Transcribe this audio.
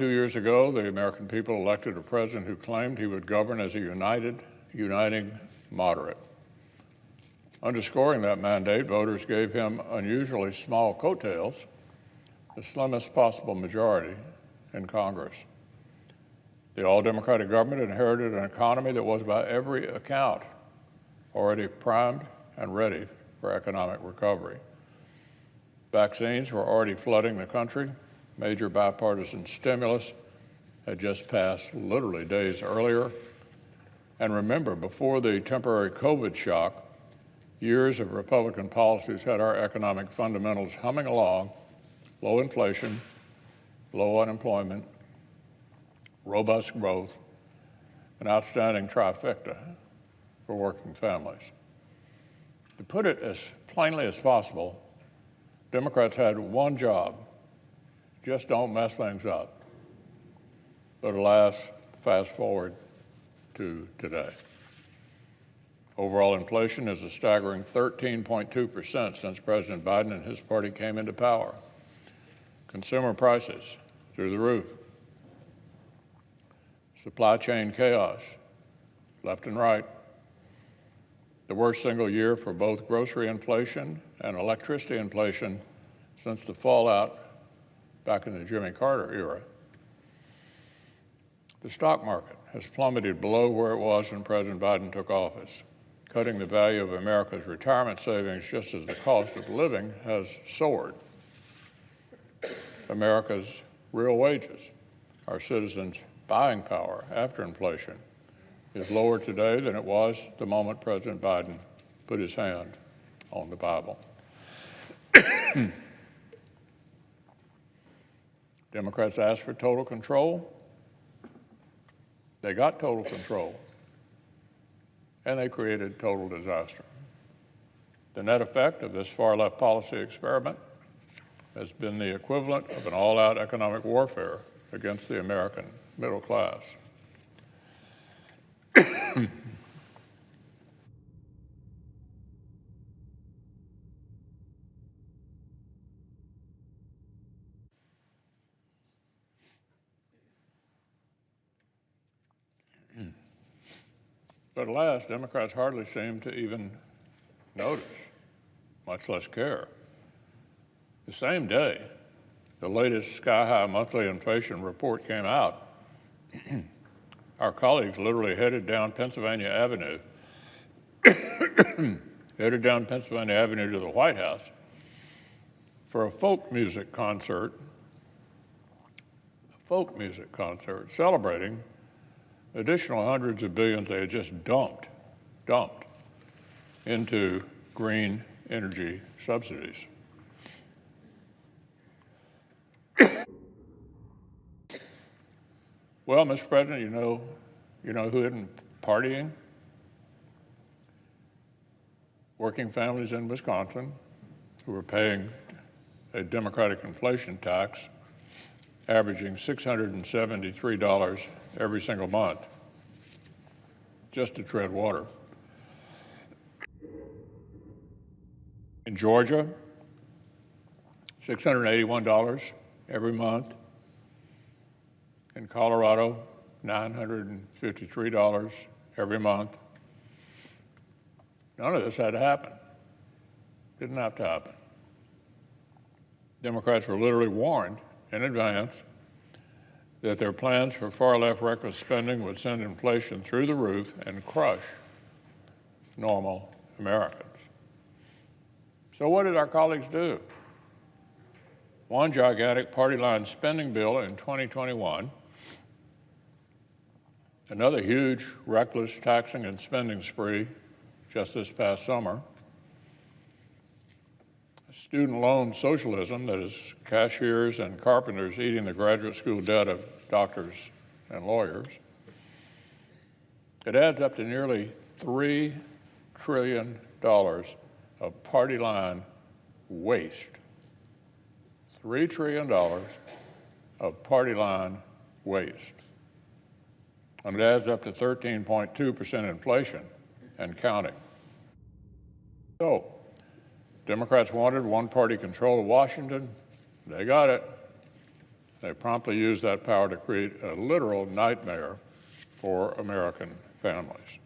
2 years ago, the American people elected a president who claimed he would govern as a uniting moderate. Underscoring that mandate, voters gave him unusually small coattails, the slimmest possible majority in Congress. The all-Democratic government inherited an economy that was, by every account, already primed and ready for economic recovery. Vaccines were already flooding the country. Major bipartisan stimulus had just passed literally days earlier. And remember, before the temporary COVID shock, years of Republican policies had our economic fundamentals humming along: low inflation, low unemployment, robust growth, an outstanding trifecta for working families. To put it as plainly as possible, Democrats had one job: just don't mess things up. But alas, fast forward to today. Overall inflation is a staggering 13.2% since President Biden and his party came into power. Consumer prices through the roof. Supply chain chaos, left and right. The worst single year for both grocery inflation and electricity inflation since the fallout back in the Jimmy Carter era. The stock market has plummeted below where it was when President Biden took office, cutting the value of America's retirement savings just as the cost of living has soared. America's real wages, our citizens' buying power after inflation, is lower today than it was the moment President Biden put his hand on the Bible. Democrats asked for total control. They got total control, and they created total disaster. The net effect of this far-left policy experiment has been the equivalent of an all-out economic warfare against the American middle class. But alas, Democrats hardly seem to even notice, much less care. The same day the latest sky-high monthly inflation report came out, our colleagues literally headed down Pennsylvania Avenue, to the White House for a folk music concert celebrating additional hundreds of billions they had just dumped into green energy subsidies. Well, Mr. President, you know who isn't partying? Working families in Wisconsin who are paying a Democratic inflation tax averaging $673 every single month just to tread water. In Georgia, $681 every month. In Colorado, $953 every month. None of this had to happen. Didn't have to happen. Democrats were literally warned in advance that their plans for far-left reckless spending would send inflation through the roof and crush normal Americans. So what did our colleagues do? One gigantic party-line spending bill in 2021, another huge reckless taxing and spending spree just this past summer, student loan socialism that is cashiers and carpenters eating the graduate school debt of doctors and lawyers. It adds up to nearly $3 trillion of party line waste. $3 trillion of party line waste. And it adds up to 13.2% inflation and counting. So, Democrats wanted one-party control of Washington. They got it. They promptly used that power to create a literal nightmare for American families.